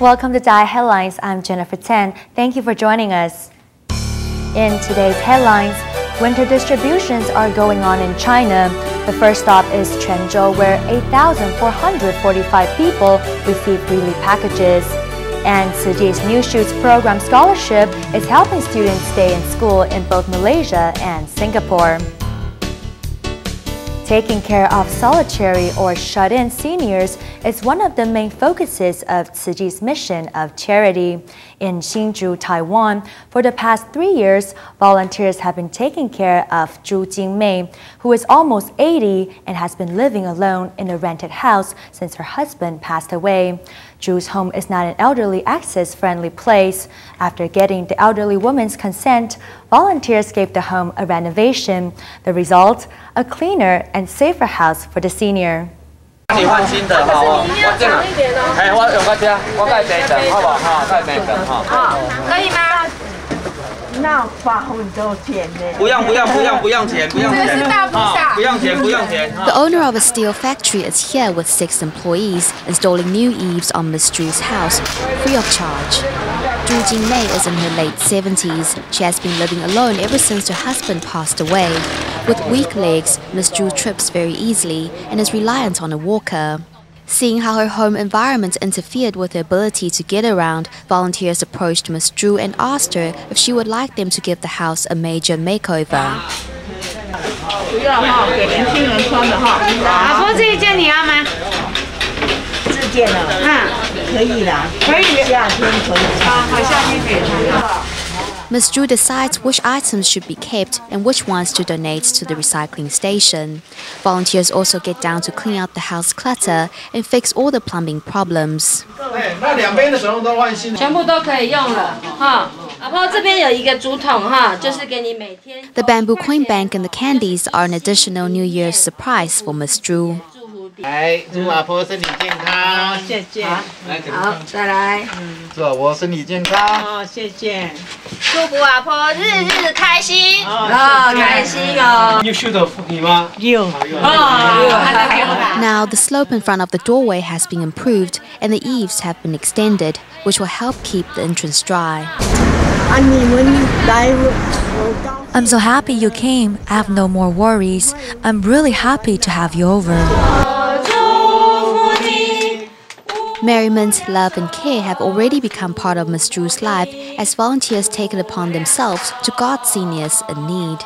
Welcome to Dai Headlines. I'm Jennifer Tan. Thank you for joining us. In today's headlines, winter distributions are going on in China. The first stop is Quanzhou, where 8,445 people received relief packages. And Tzu Chi's New Shoots Program Scholarship is helping students stay in school in both Malaysia and Singapore. Taking care of solitary or shut-in seniors is one of the main focuses of Tzu Chi's mission of charity. In Hsinchu, Taiwan, for the past 3 years, volunteers have been taking care of Zhu Jingmei, who is almost 80 and has been living alone in a rented house since her husband passed away. Zhu's home is not an elderly access-friendly place. After getting the elderly woman's consent, volunteers gave the home a renovation. The result, a cleaner and safer house for the senior. 你换新的哈，我这个，哎，我用个这，我盖这等好不好？哈，盖这等哈。好，可以吗？那花很多钱呢。不用钱，不用钱。这是大菩萨。不用钱。 The owner of a steel factory is here with 6 employees, installing new eaves on Miss Zhu's house, free of charge. Zhu Jingmei is in her late 70s. She has been living alone ever since her husband passed away. With weak legs, Miss Zhu trips very easily and is reliant on a walker. Seeing how her home environment interfered with her ability to get around, volunteers approached Miss Zhu and asked her if she would like them to give the house a major makeover. 不要哈，给年轻人穿的哈。老婆这一件你要吗？这件呢？可以啦，可以，夏天可以穿。好，夏天可以穿。 Miss Zhu decides which items should be kept and which ones to donate to the recycling station. Volunteers also get down to clean out the house clutter and fix all the plumbing problems. 那两边的水龙头换新，全部都可以用了哈。然后这边有一个竹筒哈，就是给你每天。The bamboo coin bank and the candies are an additional New Year's surprise for Miss Zhu. 来，祝阿婆身体健康，谢谢。好，再来。祝阿婆身体健康。哦，谢谢。祝福阿婆日日开心。开心哦。有修的你吗？有。 Now the slope in front of the doorway has been improved and the eaves have been extended, which will help keep the entrance dry. I'm so happy you came. I have no more worries. I'm really happy to have you over. Merriment, love and care have already become part of Miss Zhu's life as volunteers take it upon themselves to guard seniors in need.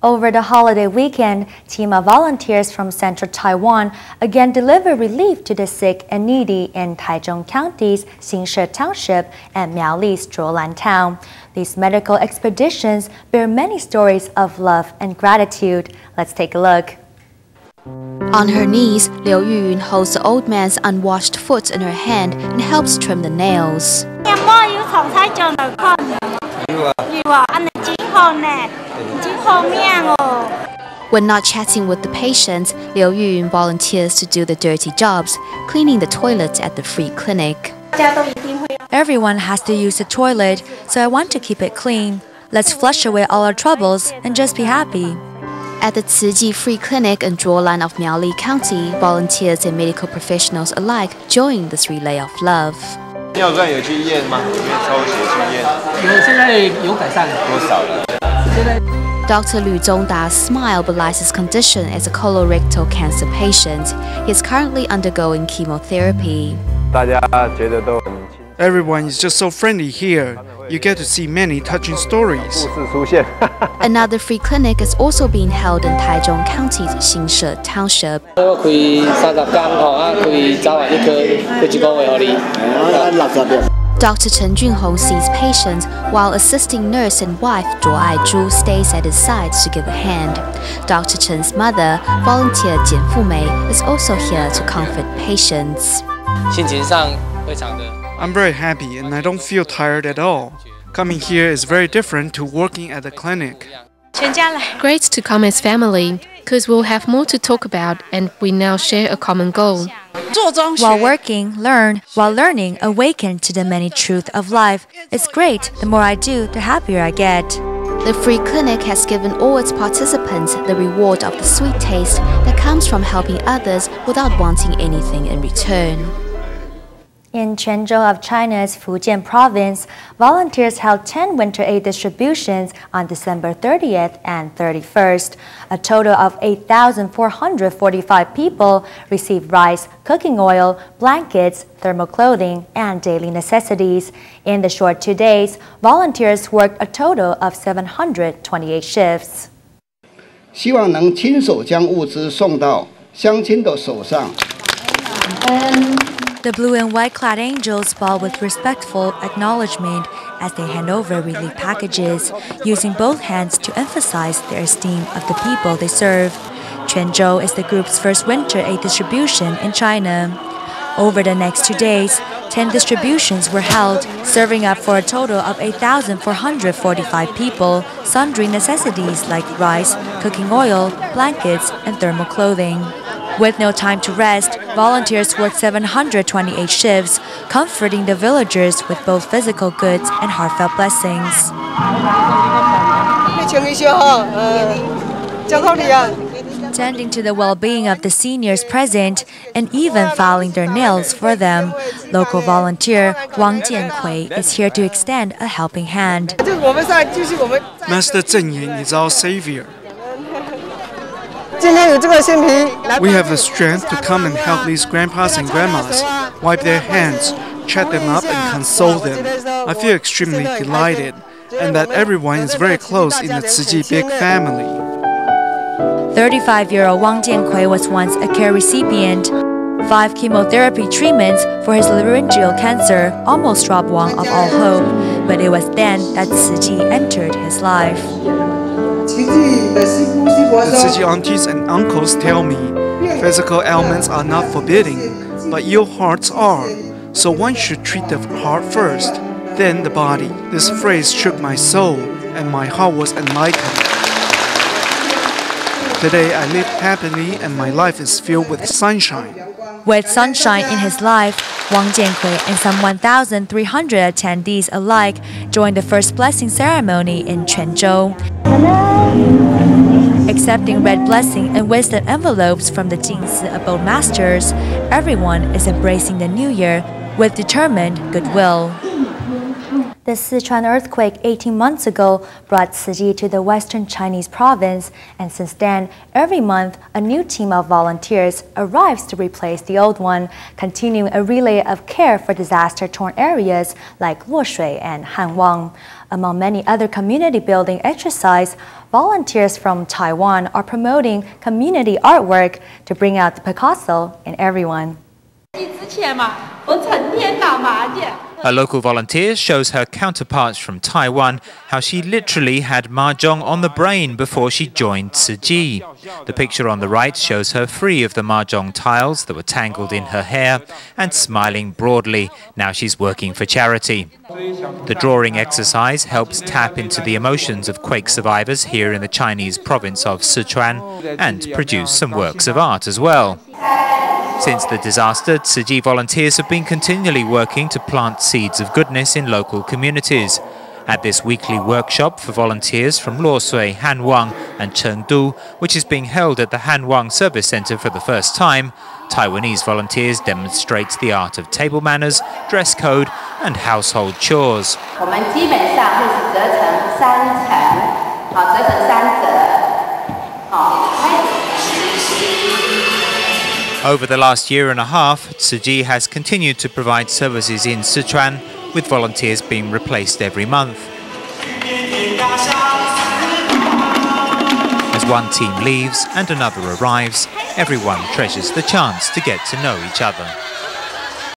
Over the holiday weekend, a team of volunteers from central Taiwan again delivered relief to the sick and needy in Taichung County's Xingshe Township and Miaoli's Zhuolan Town. These medical expeditions bear many stories of love and gratitude. Let's take a look. On her knees, Liu Yuyun holds the old man's unwashed foot in her hand and helps trim the nails. When not chatting with the patients, Liu Yuyun volunteers to do the dirty jobs, cleaning the toilets at the free clinic. Everyone has to use the toilet, so I want to keep it clean. Let's flush away all our troubles and just be happy. At the Tzu Chi Free Clinic in Zhuolan of Miaoli County, volunteers and medical professionals alike join this relay of love. 尿罐有去验吗？有没有抽血去验？有，现在有改善。多少了？ Dr. Liu Zhongda's smile belies his condition as a colorectal cancer patient. He is currently undergoing chemotherapy. Everyone is just so friendly here. You get to see many touching stories. Another free clinic is also being held in Taichung County's Xingshe Township. Dr. Chen Junhong sees patients, while assisting nurse and wife Zhuo Aizhu stays at his side to give a hand. Dr. Chen's mother, volunteer Jian Fumei, is also here to comfort patients. I'm very happy and I don't feel tired at all. Coming here is very different to working at the clinic. Great to come as family, because we'll have more to talk about and we now share a common goal. While working, learn. While learning, awaken to the many truths of life. It's great. The more I do, the happier I get. The free clinic has given all its participants the reward of the sweet taste that comes from helping others without wanting anything in return. In Quanzhou of China's Fujian province, volunteers held 10 winter aid distributions on December 30th and 31st. A total of 8,445 people received rice, cooking oil, blankets, thermal clothing, and daily necessities. In the short 2 days, volunteers worked a total of 728 shifts. 希望能亲手将物资送到乡亲的手上。 The blue and white clad angels bow with respectful acknowledgement as they hand over relief packages, using both hands to emphasize their esteem of the people they serve. Quanzhou is the group's first winter aid distribution in China. Over the next 2 days, 10 distributions were held, serving up for a total of 8,445 people sundry necessities like rice, cooking oil, blankets, and thermal clothing. With no time to rest, volunteers worked 728 shifts, comforting the villagers with both physical goods and heartfelt blessings. Tending to the well-being of the seniors present and even filing their nails for them, local volunteer Wang Jiankui is here to extend a helping hand. Master Zheng Yin is our savior. We have the strength to come and help these grandpas and grandmas, wipe their hands, chat them up and console them. I feel extremely delighted, and that everyone is very close in the Ciji big family. 35-year-old Wang Jiankui was once a care recipient. 5 chemotherapy treatments for his laryngeal cancer almost robbed Wang of all hope, but it was then that Ciji entered his life. The Ciji aunties and uncles tell me, physical ailments are not forbidding, but ill hearts are. So one should treat the heart first, then the body. This phrase shook my soul, and my heart was enlightened. Today I live happily, and my life is filled with sunshine. With sunshine in his life, Wang Jiankui and some 1,300 attendees alike joined the first blessing ceremony in Quanzhou. Accepting red blessing and wisdom envelopes from the Jingsi abode masters, everyone is embracing the new year with determined goodwill. The Sichuan earthquake 18 months ago brought Ciji to the western Chinese province, and since then, every month, a new team of volunteers arrives to replace the old one, continuing a relay of care for disaster-torn areas like Luoshui and Hanwang. Among many other community-building exercises, volunteers from Taiwan are promoting community artwork to bring out the Picasso in everyone. A local volunteer shows her counterparts from Taiwan how she literally had mahjong on the brain before she joined Ciji. The picture on the right shows her free of the mahjong tiles that were tangled in her hair and smiling broadly. Now she's working for charity. The drawing exercise helps tap into the emotions of quake survivors here in the Chinese province of Sichuan and produce some works of art as well. Since the disaster, Ciji volunteers have been continually working to plant seeds of goodness in local communities. At this weekly workshop for volunteers from Luoshui, Hanwang and Chengdu, which is being held at the Hanwang Service Center for the first time, Taiwanese volunteers demonstrate the art of table manners, dress code and household chores. Over the last year and a half, Ciji has continued to provide services in Sichuan, with volunteers being replaced every month. As one team leaves and another arrives, everyone treasures the chance to get to know each other.